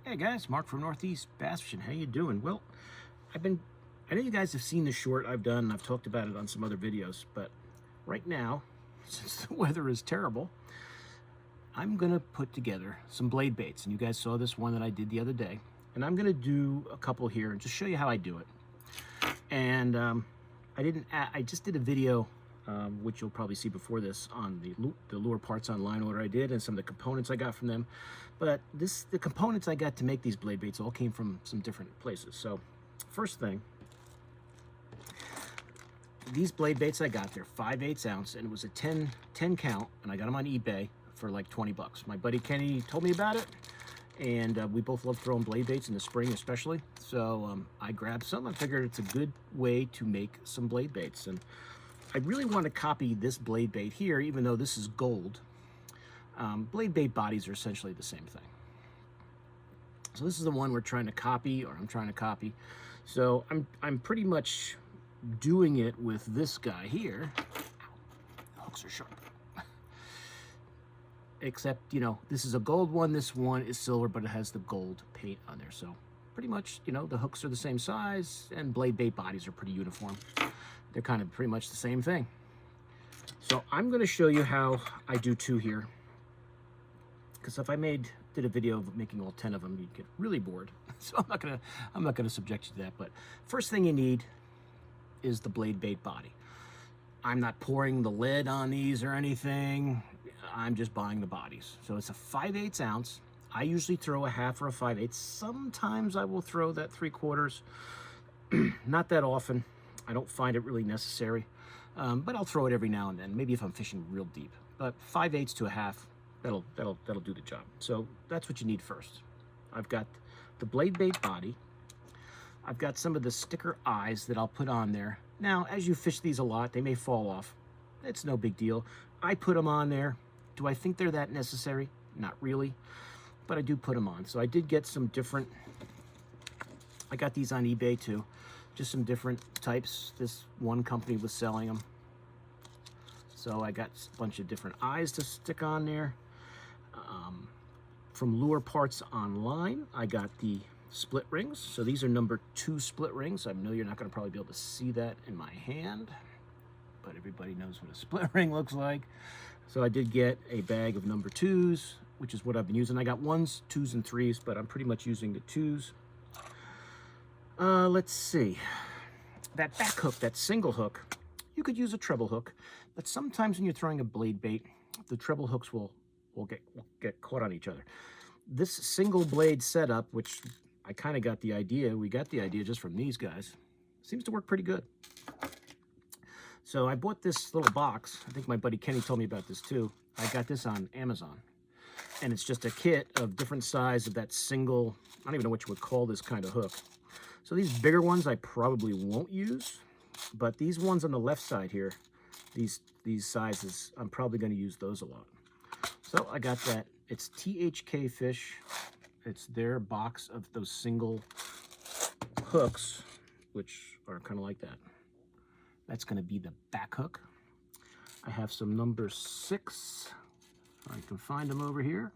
Hey guys, Mark from Northeast Bass Fishing. How you doing? Well, I know you guys have seen the short I've done. I've talked about it on some other videos, but right now, since the weather is terrible, I'm gonna put together some blade baits. And you guys saw this one that I did the other day. And I'm gonna do a couple here and just show you how I do it. And I just did a video, which you'll probably see before this, on the lure parts online order I did and some of the components I got from them. But the components I got to make these blade baits all came from some different places. So first thing, these blade baits I got, they're 5/8 ounce, and it was a 10 count, and I got them on eBay for like 20 bucks. My buddy Kenny told me about it, and we both love throwing blade baits in the spring especially. So I grabbed some. I figured it's a good way to make some blade baits, and I really want to copy this blade bait here, even though this is gold. Blade bait bodies are essentially the same thing. So this is the one we're trying to copy, or I'm trying to copy. So I'm pretty much doing it with this guy here. Ow, hooks are sharp. Except, you know, this is a gold one, this one is silver, but it has the gold paint on there. So pretty much, you know, the hooks are the same size, and blade bait bodies are pretty uniform. They're kind of pretty much the same thing. So I'm going to show you how I do two here, because if I did a video of making all 10 of them, you'd get really bored. So I'm not gonna subject you to that. But first thing you need is the blade bait body. I'm not pouring the lead on these or anything. I'm just buying the bodies. So it's a 5/8 ounce. I usually throw a half or a 5/8. Sometimes I will throw that 3/4. Not that often. I don't find it really necessary, but I'll throw it every now and then. Maybe if I'm fishing real deep. But 5/8 to a half. That'll do the job. So that's what you need first. I've got the blade bait body. I've got some of the sticker eyes that I'll put on there. Now, as you fish these a lot, they may fall off. It's no big deal. I put them on there. Do I think they're that necessary? Not really, but I do put them on. So I did get some different, I got these on eBay too. Just some different types. This one company was selling them. So I got a bunch of different eyes to stick on there. From Lure Parts Online, I got the split rings. So these are number 2 split rings. I know you're not going to probably be able to see that in my hand, but everybody knows what a split ring looks like. So I did get a bag of number 2s, which is what I've been using. I got 1s, 2s, and 3s, but I'm pretty much using the 2s. Let's see. That back hook, that single hook, you could use a treble hook, but sometimes when you're throwing a blade bait, the treble hooks will get caught on each other. This single blade setup, which I kind of got the idea, we got the idea just from these guys, seems to work pretty good. So I bought this little box. I think my buddy Kenny told me about this too. I got this on Amazon, and it's just a kit of different size of that single, I don't even know what you would call this kind of hook. So these bigger ones I probably won't use, but these ones on the left side here, these sizes, I'm probably going to use those a lot. So I got that. It's THK Fish. It's their box of those single hooks, which are kind of like that. That's going to be the back hook. I have some number 6. I can find them over here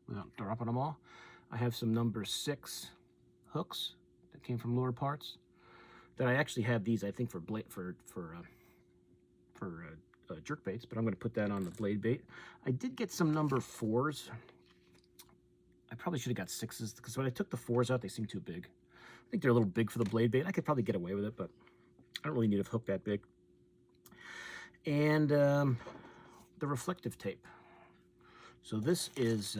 without dropping them all. I have some number 6 hooks that came from Lure Parts. That I actually have these, I think, for jerk baits, but I'm going to put that on the blade bait. I did get some number 4s. I probably should have got 6s, because when I took the 4s out, they seem too big. I think they're a little big for the blade bait. I could probably get away with it, but I don't really need a hook that big. And the reflective tape. So this is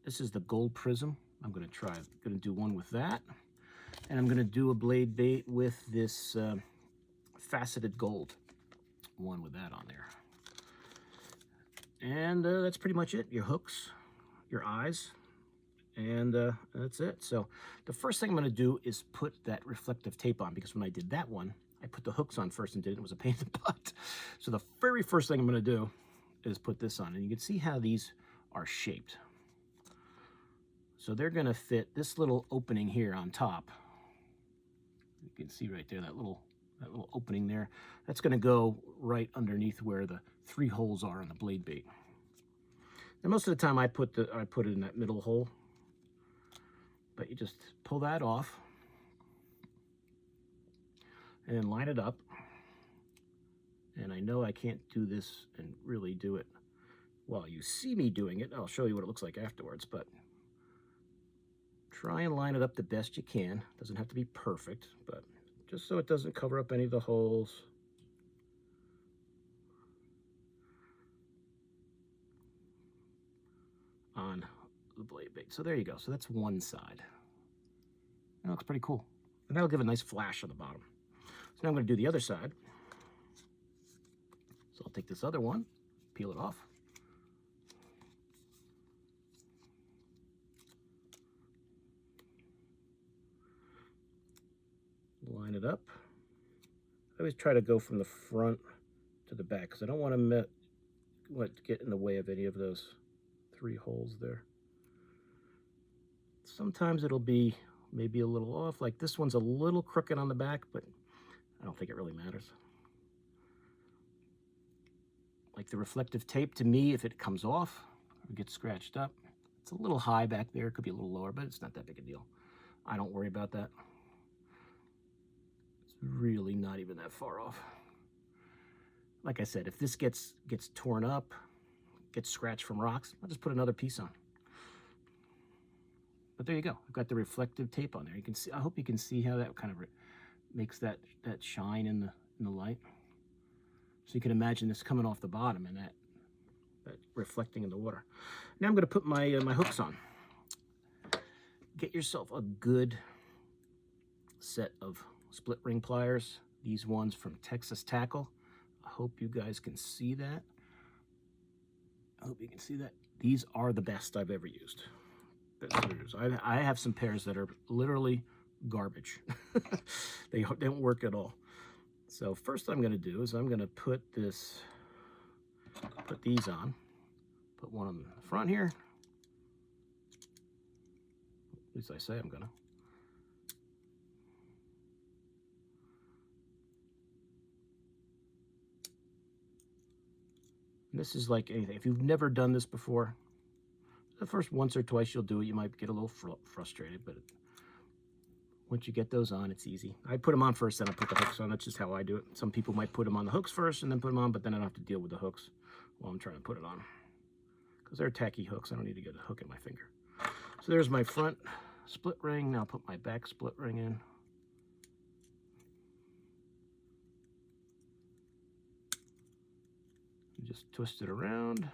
the gold prism. I'm going to do one with that, and I'm going to do a blade bait with this faceted gold. One with that on there. And that's pretty much it. Your hooks, your eyes, and that's it. So the first thing I'm going to do is put that reflective tape on, because when I did that one, I put the hooks on first and did it. It was a pain in the butt. So the very first thing I'm going to do is put this on, and you can see how these are shaped. So they're going to fit this little opening here on top. You can see right there, that little opening there. That's going to go right underneath where the 3 holes are on the blade bait. And most of the time I put it in that middle hole. But you just pull that off and then line it up. And I know I can't do this and really do it while you see me doing it. I'll show you what it looks like afterwards, but try and line it up the best you can. Doesn't have to be perfect, but just so it doesn't cover up any of the holes. On the blade bait. So there you go. So that's one side. That looks pretty cool. And that'll give a nice flash on the bottom. So now I'm going to do the other side. So I'll take this other one, peel it off. Line it up. I always try to go from the front to the back because I don't want to get in the way of any of those 3 holes there. Sometimes it'll be maybe a little off, like this one's a little crooked on the back, but I don't think it really matters. Like the reflective tape, to me, if it comes off or gets scratched up, it's a little high back there. It could be a little lower, but it's not that big a deal. I don't worry about that. It's really not even that far off. Like I said, if this gets torn up, gets scratched from rocks, I'll just put another piece on. But there you go. I've got the reflective tape on there. You can see. I hope you can see how that kind of makes that shine in the light. So you can imagine this coming off the bottom and that reflecting in the water. Now I'm going to put my my hooks on. Get yourself a good set of split ring pliers. These ones from Texas Tackle. I hope you guys can see that. I hope you can see that. These are the best I've ever used. I have some pairs that are literally garbage. They don't work at all. So first I'm going to do is I'm going to put these on. Put one on the front here. At least I say I'm going to. This is like anything. If you've never done this before, the first once or twice you'll do it, you might get a little frustrated, but once you get those on, it's easy. I put them on first, then I put the hooks on. That's just how I do it. Some people might put them on the hooks first and then put them on, but then I don't have to deal with the hooks while I'm trying to put it on. Because they're tacky hooks. I don't need to get a hook in my finger. So there's my front split ring. Now I'll put my back split ring in. Just twist it around,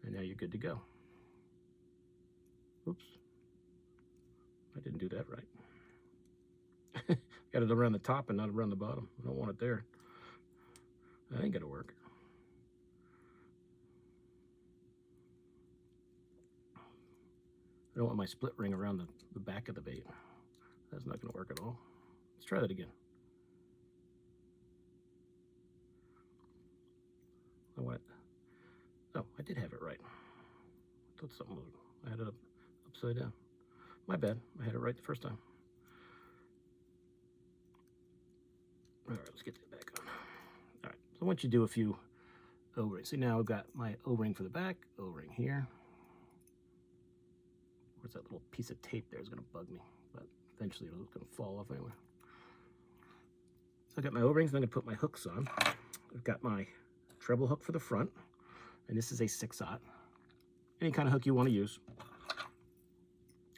and now you're good to go. Oops, I didn't do that right. Got it around the top and not around the bottom. I don't want it there. That ain't gonna work. I don't want my split ring around the back of the bait. That's not gonna work at all. Let's try that again. Oh, I did have it right. I thought something was, I had it upside down. My bad. I had it right the first time. All right, let's get that back on. All right, so once you do a few O-rings, see now I've got my O-ring for the back, O-ring here. Where's that little piece of tape there? Is going to bug me, but eventually it's going to fall off anyway. So I got my O-rings, and I'm going to put my hooks on. I've got my treble hook for the front, and this is a 6/0. Any kind of hook you want to use.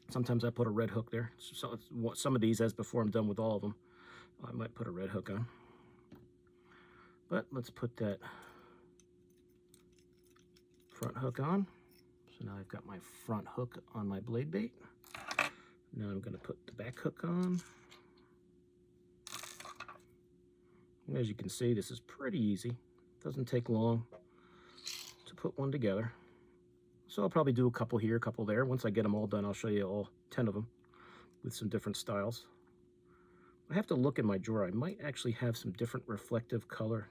Sometimes I put a red hook there. So some of these, as before I'm done with all of them, I might put a red hook on. But let's put that front hook on. So now I've got my front hook on my blade bait. Now I'm going to put the back hook on. And as you can see, this is pretty easy. Doesn't take long to put one together. So I'll probably do a couple here, a couple there. Once I get them all done, I'll show you all 10 of them with some different styles. I have to look in my drawer. I might actually have some different reflective color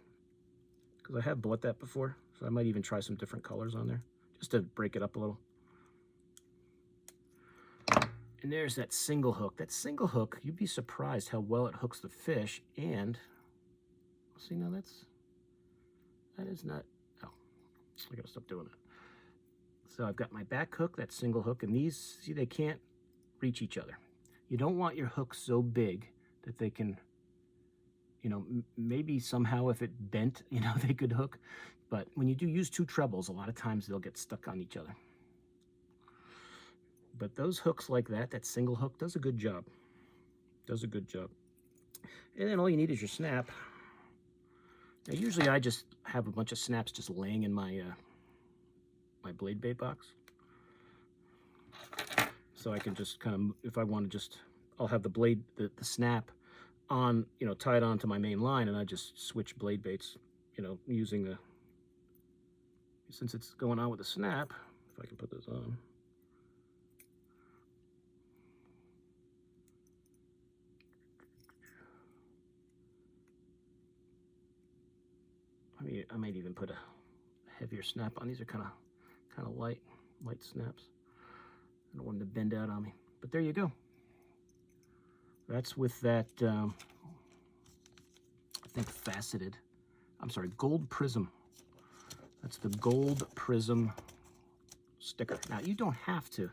because I have bought that before. So I might even try some different colors on there just to break it up a little. And there's that single hook. That single hook, you'd be surprised how well it hooks the fish. And see, now that is not, oh, I gotta stop doing that. So I've got my back hook, that single hook, and these, see, they can't reach each other. You don't want your hooks so big that they can, you know, maybe somehow if it bent, you know, they could hook. But when you do use two trebles, a lot of times they'll get stuck on each other. But those hooks like that, that single hook, does a good job. Does a good job. And then all you need is your snap. Now, usually I just have a bunch of snaps just laying in my my blade bait box. So I can just kind of, if I want to just, I'll have the blade, the snap on, you know, tied onto my main line, and I just switch blade baits, you know, using the, since it's going on with the snap, if I can put this on. I might even put a heavier snap on. These are kind of light snaps. I don't want them to bend out on me. But there you go. That's with that, I think faceted, I'm sorry, gold prism. That's the gold prism sticker. Now, you don't have to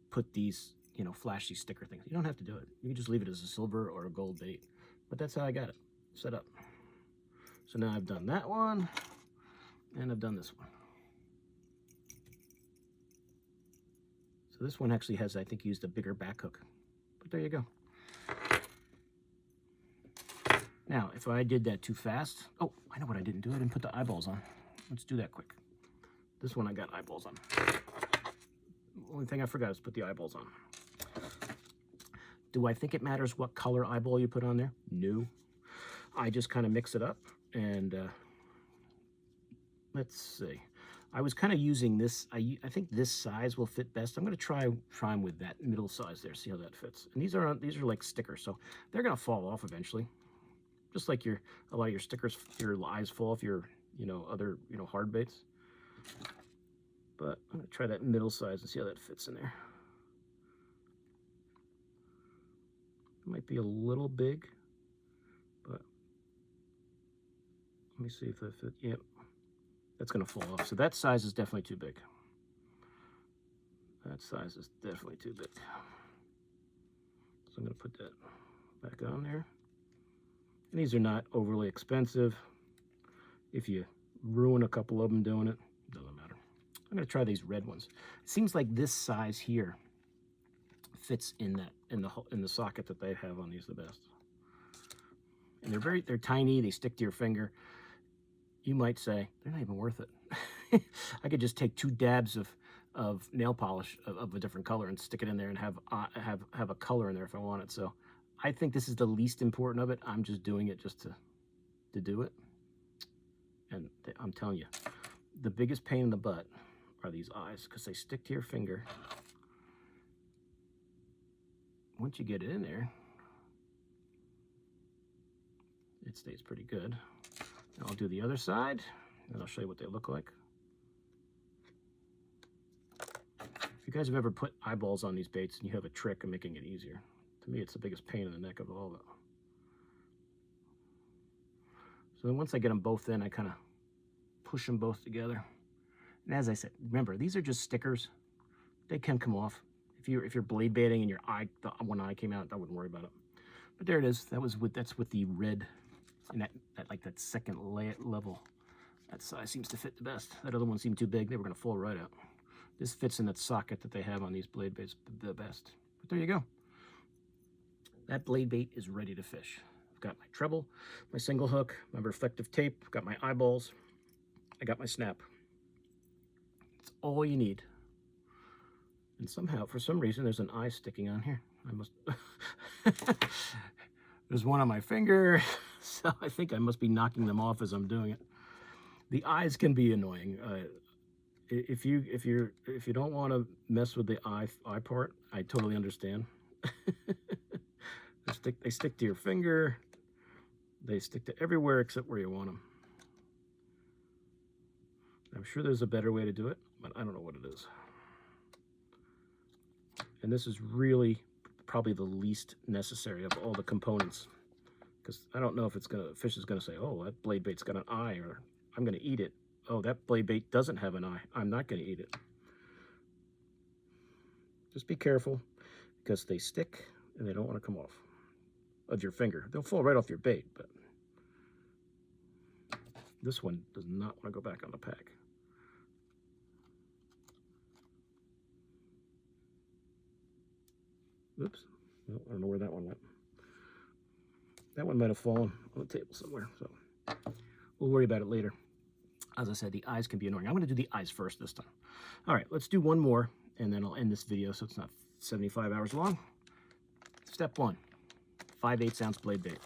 put these, you know, flashy sticker things. You don't have to do it. You can just leave it as a silver or a gold bait. But that's how I got it set up. So now I've done that one, and I've done this one. So this one actually has, I think, used a bigger back hook. But there you go. Now, if I did that too fast, oh, I know what I didn't do. I didn't put the eyeballs on. Let's do that quick. This one I got eyeballs on. The only thing I forgot is put the eyeballs on. Do I think it matters what color eyeball you put on there? No. I just kind of mix it up, and let's see. I was kind of using this. I think this size will fit best. I'm going to try them with that middle size there. See how that fits. And these are like stickers, so they're going to fall off eventually. Just like a lot of your stickers, your eyes fall off your, you know, other, you know, hard baits. But I'm going to try that middle size and see how that fits in there. It might be a little big, but let me see if that fits. Yep. That's going to fall off. So that size is definitely too big. That size is definitely too big. So I'm going to put that back on there. And these are not overly expensive. If you ruin a couple of them doing it, doesn't matter. I'm going to try these red ones. It seems like this size here fits in the socket that they have on these the best. And they're tiny. They stick to your finger. You might say, they're not even worth it. I could just take 2 dabs of nail polish of a different color and stick it in there and have a color in there if I want it. So I think this is the least important of it. I'm just doing it just to do it. And I'm telling you, the biggest pain in the butt are these eyes, because they stick to your finger. Once you get it in there, it stays pretty good. Now I'll do the other side, and I'll show you what they look like. If you guys have ever put eyeballs on these baits and you have a trick of making it easier, to me it's the biggest pain in the neck of all of it. So then once I get them both in, I kind of push them both together. And as I said, remember, these are just stickers. They can come off. If you're blade baiting and one eye came out, I wouldn't worry about it. But there it is. That's with the red, and that second level. That size seems to fit the best. That other one seemed too big. They were going to fall right out. This fits in that socket that they have on these blade baits the best. But there you go. That blade bait is ready to fish. I've got my treble, my single hook, my reflective tape, I've got my eyeballs, I got my snap. It's all you need. And somehow, for some reason, there's an eye sticking on here. I must... There's one on my finger, so I think I must be knocking them off as I'm doing it. The eyes can be annoying. If you don't want to mess with the eye part, I totally understand. They stick to your finger. They stick to everywhere except where you want them. I'm sure there's a better way to do it, but I don't know what it is. And this is really probably the least necessary of all the components, because I don't know if fish is gonna say, oh, that blade bait's got an eye, or I'm gonna eat it. Oh, that blade bait doesn't have an eye. I'm not gonna eat it. Just be careful. because they stick and they don't want to come off of your finger. They'll fall right off your bait, but this one does not want to go back on the pack. Oops. Well, I don't know where that one went. That one might have fallen on the table somewhere, so we'll worry about it later. As I said, the eyes can be annoying. I'm going to do the eyes first this time. All right, let's do one more, and then I'll end this video so it's not 75 hours long. Step 1, 5/8 ounce blade bait.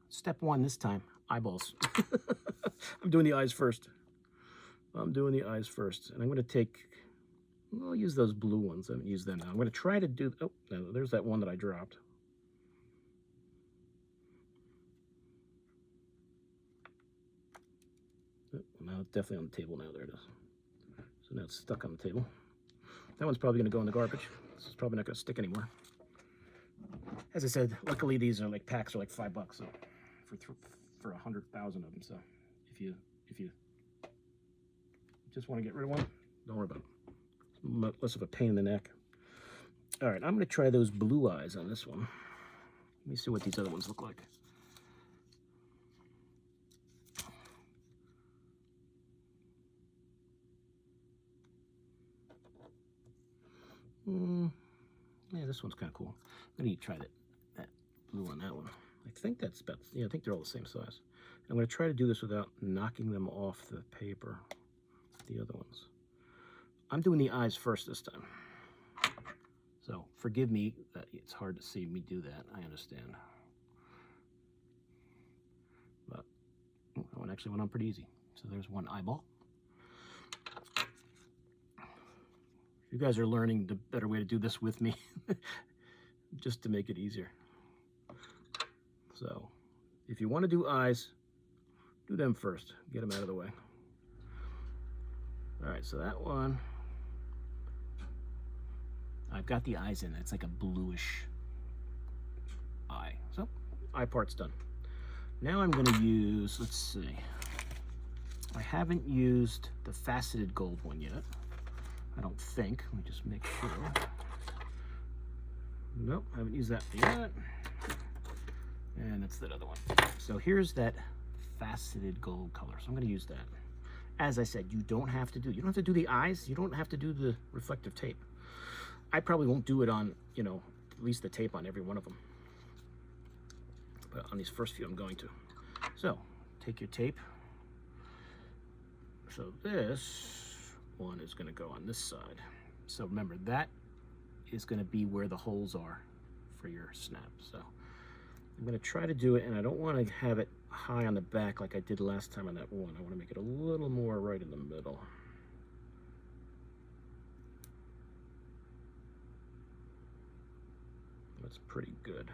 Step 1 this time, eyeballs. I'm doing the eyes first. I'm doing the eyes first, and I'm going to take, I'll use those blue ones. I haven't used them now. I'm going to try to do, oh, no, there's that one that I dropped. Oh, now it's definitely on the table now. There it is. So now it's stuck on the table. That one's probably going to go in the garbage. This is probably not going to stick anymore. As I said, luckily these are like packs are like $5, so for 100,000 of them. So if you just want to get rid of one, don't worry about it. Less of a pain in the neck. All right, I'm going to try those blue eyes on this one. Let me see what these other ones look like. Yeah, this one's kind of cool. I'm going to try that blue on that one. I think that's about, yeah, I think they're all the same size. I'm going to try to do this without knocking them off the paper, the other ones. I'm doing the eyes first this time. So forgive me that it's hard to see me do that. I understand. But that one actually went on pretty easy. So there's one eyeball. If you guys are learning the better way to do this with me, just to make it easier. So if you want to do eyes, do them first. Get them out of the way. All right, so that one, I've got the eyes in it. It's like a bluish eye. So eye part's done. Now I'm going to use, let's see, I haven't used the faceted gold one yet. I don't think. Let me just make sure. Nope, I haven't used that yet. And that's that other one. So here's that faceted gold color. So I'm going to use that. As I said, you don't have to do the eyes. You don't have to do the reflective tape. I probably won't do it on, you know, at least the tape on every one of them. But on these first few, I'm going to. So take your tape. So this one is going to go on this side. So remember, that is going to be where the holes are for your snap. So I'm going to try to do it, and I don't want to have it high on the back like I did last time on that one. I want to make it a little more right in the middle. That's pretty good.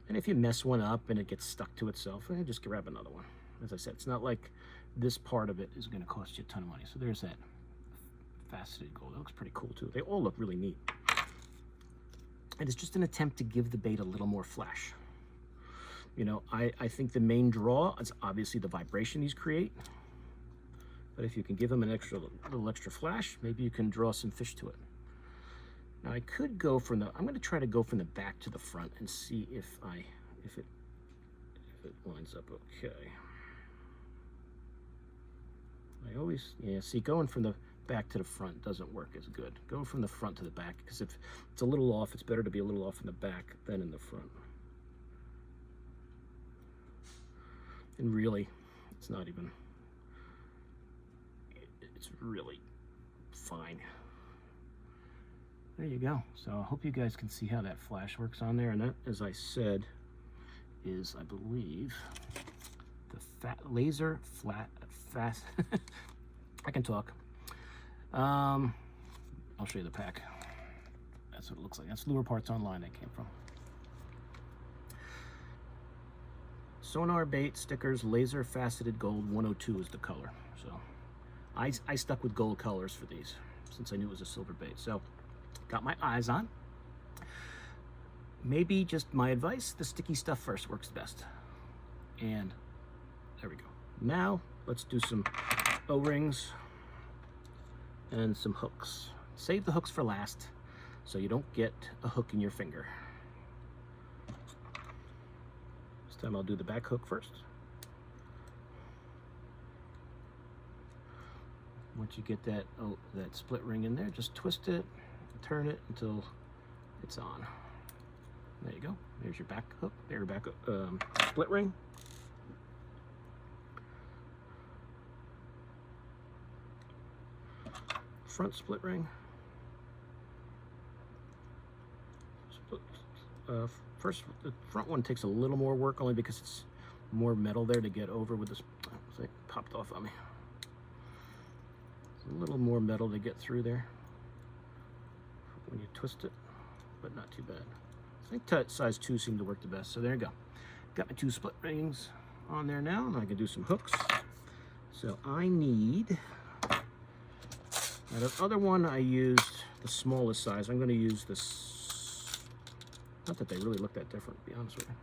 And if you mess one up and it gets stuck to itself, just grab another one. As I said, it's not like this part of it is going to cost you a ton of money. So there's that faceted gold. It looks pretty cool too. They all look really neat. And it's just an attempt to give the bait a little more flash. You know, I think the main draw is obviously the vibration these create. But if you can give them an little extra flash, maybe you can draw some fish to it. Now I could go from the, I'm going to try to go from the back to the front and see if it lines up okay. I always, yeah, see, going from the back to the front doesn't work as good. Go from the front to the back, because if it's a little off, it's better to be a little off in the back than in the front. And really, it's not even, it's really fine. There you go. So I hope you guys can see how that flash works on there. And that, as I said, is, I believe, the laser fast. I can talk. I'll show you the pack. That's what it looks like. That's Lure Parts Online that came from. Sonar bait stickers, laser faceted gold 102 is the color. So I stuck with gold colors for these since I knew it was a silver bait. So got my eyes on. Maybe just my advice, the sticky stuff first works best. And there we go. Now let's do some O-rings. and some hooks. Save the hooks for last so you don't get a hook in your finger. This time I'll do the back hook first. Once you get that split ring in there, just twist it, turn it until it's on. There you go. There's your back hook. There's your back split ring. Front split ring. First, the front one takes a little more work only because it's more metal there to get over with this. It popped off on me. It's a little more metal to get through there when you twist it, but not too bad. I think size 2 seemed to work the best. So there you go. Got my 2 split rings on there now, and I can do some hooks. So I need. Now the other one I used the smallest size. I'm going to use this. Not that they really look that different, to be honest with you.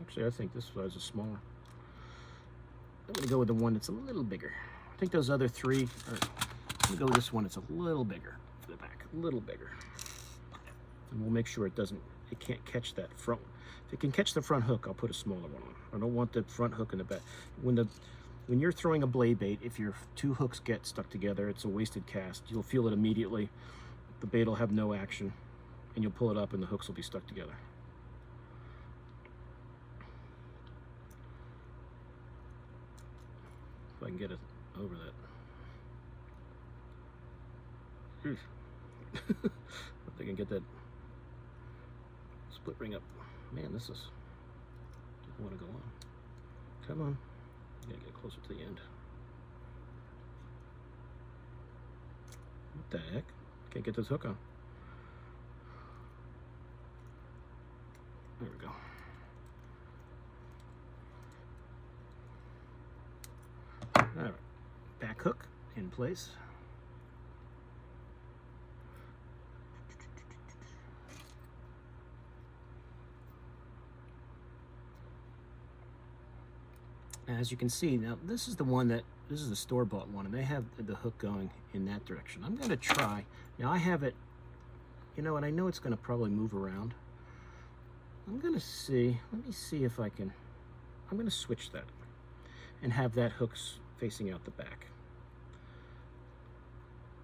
Actually, I think this size is smaller. I'm going to go with the one that's a little bigger. I think those other 3 are. I'm going to go with this one that's a little bigger for the back, a little bigger. And we'll make sure it can't catch that front. If it can catch the front hook, I'll put a smaller one on. I don't want the front hook in the back. When you're throwing a blade bait, if your 2 hooks get stuck together, it's a wasted cast. You'll feel it immediately. The bait will have no action, and you'll pull it up and the hooks will be stuck together. If I can get it over that. If I can get that split ring up. Man, this is, I want to go on. Come on. I gotta get closer to the end. What the heck? Can't get this hook on. There we go. All right, back hook in place. As you can see, now this is the store-bought one, and they have the hook going in that direction. I'm going to try. Now I have it, and I know it's going to probably move around. I'm going to see, let me see if I can, I'm going to switch that and have that hook facing out the back.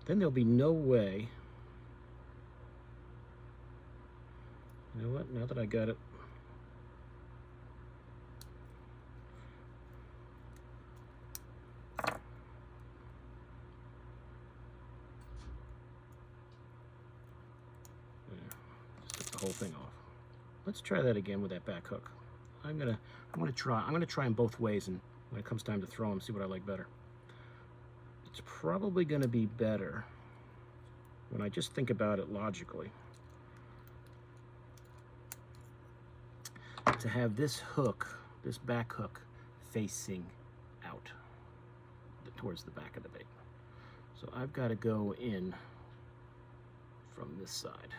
Then there'll be no way, you know what, now that I got it, whole thing off. Let's try that again with that back hook. I'm gonna try them both ways, and when it comes time to throw them, see what I like better. It's probably gonna be better when I just think about it logically to have this hook, this back hook, facing out towards the back of the bait. So I've got to go in from this side.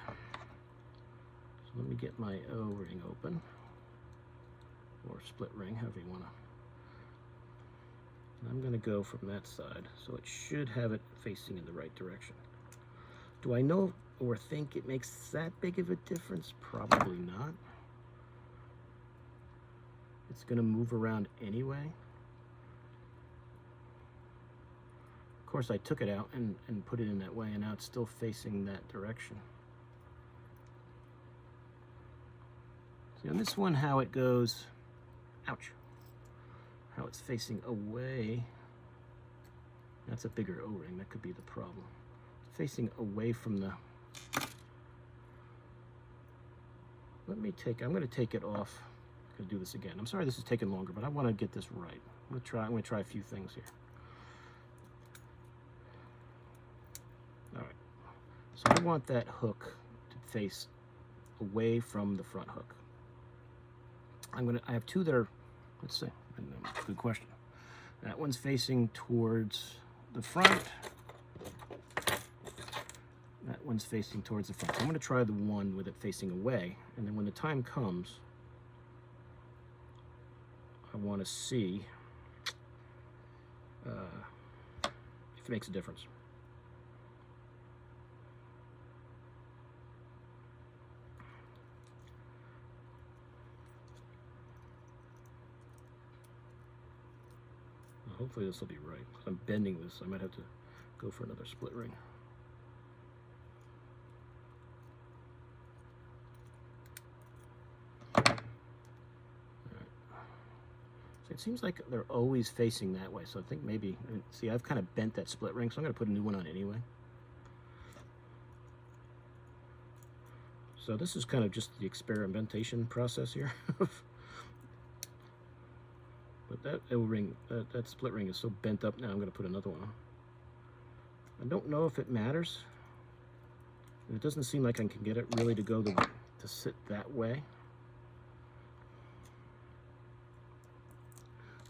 Let me get my O-ring open, or split ring, however you want to. I'm going to go from that side, so it should have it facing in the right direction. Do I know or think it makes that big of a difference? Probably not. It's going to move around anyway. Of course, I took it out and put it in that way, and now it's still facing that direction. On this one, how it goes, ouch, how it's facing away. That's a bigger O-ring, that could be the problem. It's facing away from the, I'm going to take it off. I'm going to do this again. I'm sorry this is taking longer, but I want to get this right. I'm going to try a few things here. All right, so I want that hook to face away from the front hook. I have 2 that are, let's see, good question. That one's facing towards the front. That one's facing towards the front. So I'm going to try the one with it facing away, and then when the time comes, I want to see if it makes a difference. Hopefully this will be right. I'm bending this. I might have to go for another split ring. All right. So it seems like they're always facing that way. So I think maybe, see, I've kind of bent that split ring, so I'm going to put a new one on anyway. So this is kind of just the experimentation process here. But that ring, that split ring is so bent up now, I'm going to put another one on. I don't know if it matters. It doesn't seem like I can get it really to go to sit that way.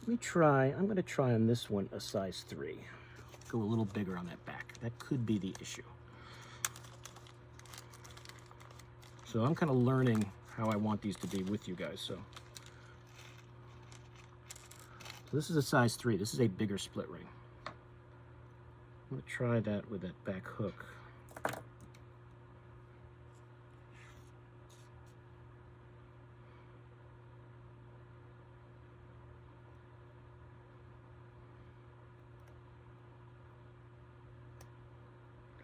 Let me try, I'm going to try on this one a size 3. Go a little bigger on that back. That could be the issue. So I'm kind of learning how I want these to be with you guys. So this is a size 3. This is a bigger split ring. I'm going to try that with that back hook.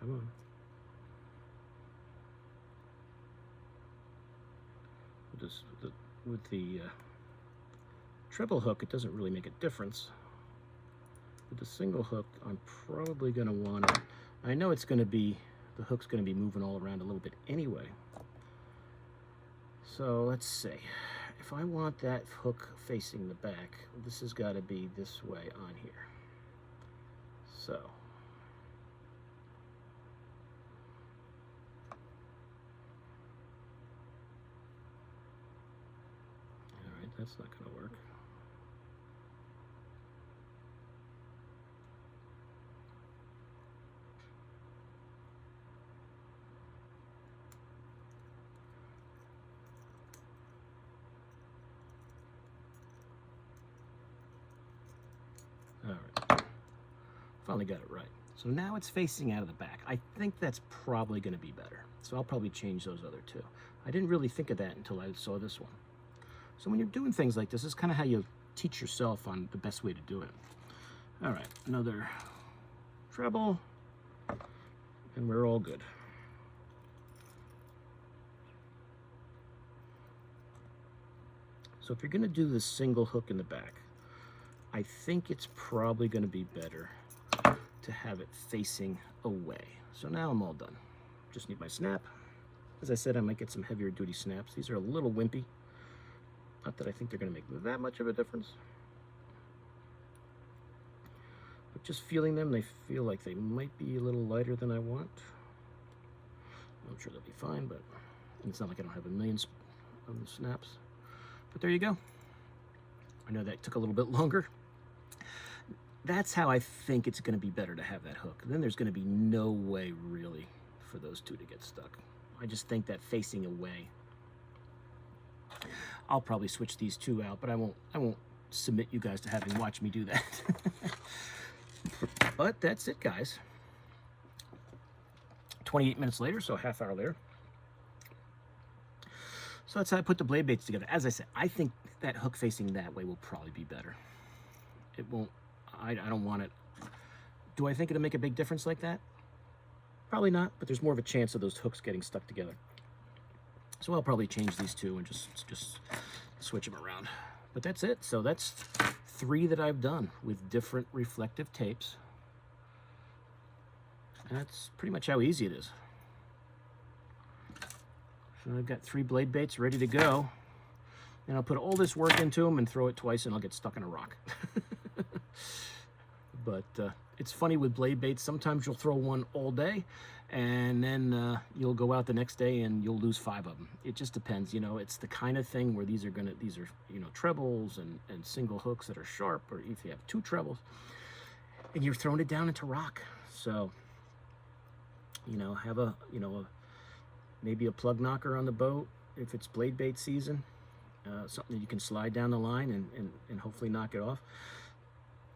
Come on. With the treble hook, it doesn't really make a difference. With the single hook, I'm probably going to want it. I know it's going to be, the hook's going to be moving all around a little bit anyway. So let's see. If I want that hook facing the back, this has got to be this way on here. So. That's not going to work. All right. Finally got it right. So now it's facing out of the back. I think that's probably going to be better. So I'll probably change those other two. I didn't really think of that until I saw this one. So when you're doing things like this is kind of how you teach yourself on the best way to do it. All right, another treble, and we're all good. So if you're going to do the single hook in the back, I think it's probably going to be better to have it facing away. So now I'm all done. Just need my snap. As I said, I might get some heavier duty snaps. These are a little wimpy. Not that I think they're going to make that much of a difference. But just feeling them, they feel like they might be a little lighter than I want. I'm sure they'll be fine, but it's not like I don't have a million of the snaps. But there you go. I know that took a little bit longer. That's how I think it's going to be better to have that hook. Then there's going to be no way really for those two to get stuck. I just think that facing away. I'll probably switch these two out, but I won't submit you guys to having watched me do that. But that's it, guys. 28 minutes later, so a half hour later. So that's how I put the blade baits together. As I said, I think that hook facing that way will probably be better. It won't, I don't want it. Do I think it'll make a big difference like that? Probably not, but there's more of a chance of those hooks getting stuck together. So I'll probably change these two and just switch them around. But that's it. So that's 3 that I've done with different reflective tapes. And that's pretty much how easy it is. So I've got 3 blade baits ready to go. And I'll put all this work into them and throw it twice and I'll get stuck in a rock. But it's funny with blade baits. Sometimes you'll throw one all day and then you'll go out the next day and you'll lose 5 of them. It just depends, you know. It's the kind of thing where these are you know, trebles and single hooks that are sharp, or if you have 2 trebles and you're throwing it down into rock. So, you know, have maybe a plug knocker on the boat if it's blade bait season. Something that you can slide down the line and hopefully knock it off.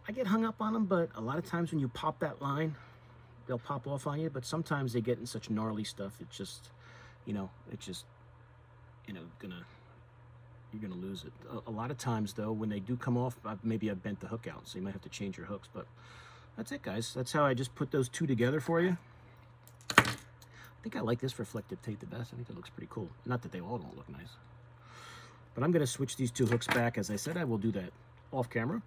I get hung up on them, but a lot of times when you pop that line, they'll pop off on you. But sometimes they get in such gnarly stuff, it just, you're gonna lose it. A lot of times though, when they do come off, maybe I've bent the hook out, so you might have to change your hooks. But that's it, guys. That's how I just put those two together for you. I think I like this reflective tape the best. I think it looks pretty cool. Not that they all don't look nice. But I'm gonna switch these two hooks back. As I said, I will do that off camera,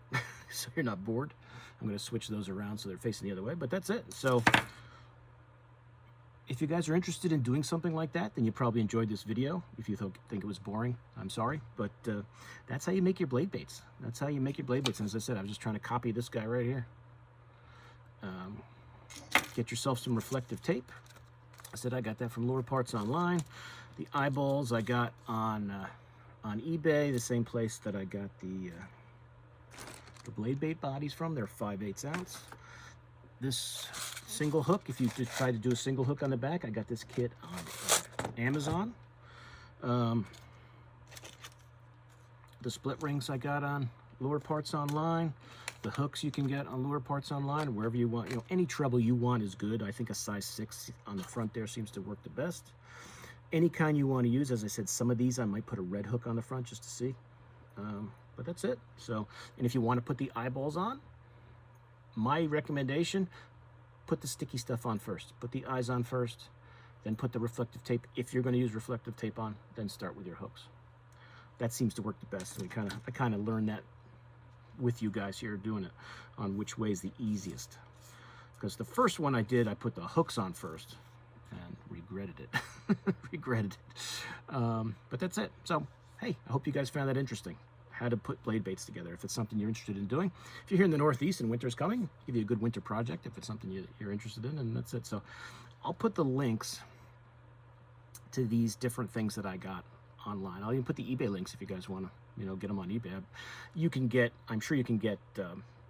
so you're not bored. I'm gonna switch those around so they're facing the other way, but that's it. So if you guys are interested in doing something like that, then you probably enjoyed this video. If you think it was boring, I'm sorry, but that's how you make your blade baits. That's how you make your blade baits. And as I said, I was just trying to copy this guy right here. Get yourself some reflective tape. I said I got that from Lure Parts Online. The eyeballs I got on eBay, the same place that I got the blade bait bodies from. They're 5/8 ounce. This single hook, if you try to do a single hook on the back, I got this kit on Amazon. The split rings I got on Lure Parts Online. The hooks you can get on Lure Parts Online, wherever you want. Any treble you want is good. I think a size 6 on the front there seems to work the best. Any kind you want to use. As I said, some of these I might put a red hook on the front just to see. But that's it. So, and if you want to put the eyeballs on, my recommendation, put the sticky stuff on first. Put the eyes on first, then put the reflective tape. If you're going to use reflective tape on, then start with your hooks. That seems to work the best. And I kind of learned that with you guys here doing it, on which way is the easiest. Because the first one I did, I put the hooks on first and regretted it. Regretted it. But that's it. So, hey, I hope you guys found that interesting. How to put blade baits together. If it's something you're interested in doing. If you're here in the Northeast and winter's coming, give you a good winter project if it's something you're interested in, and that's it. So I'll put the links to these different things that I got online. I'll even put the eBay links if you guys want to, get them on eBay. I'm sure you can get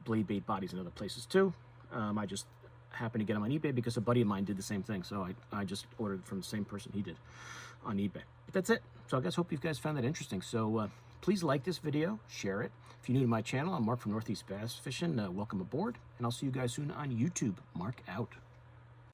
blade bait bodies in other places too. I just happened to get them on eBay because a buddy of mine did the same thing. So I just ordered from the same person he did on eBay. But that's it. So I guess hope you guys found that interesting. So please like this video, share it. If you're new to my channel, I'm Mark from Northeast Bass Fishing. Welcome aboard, and I'll see you guys soon on YouTube. Mark out.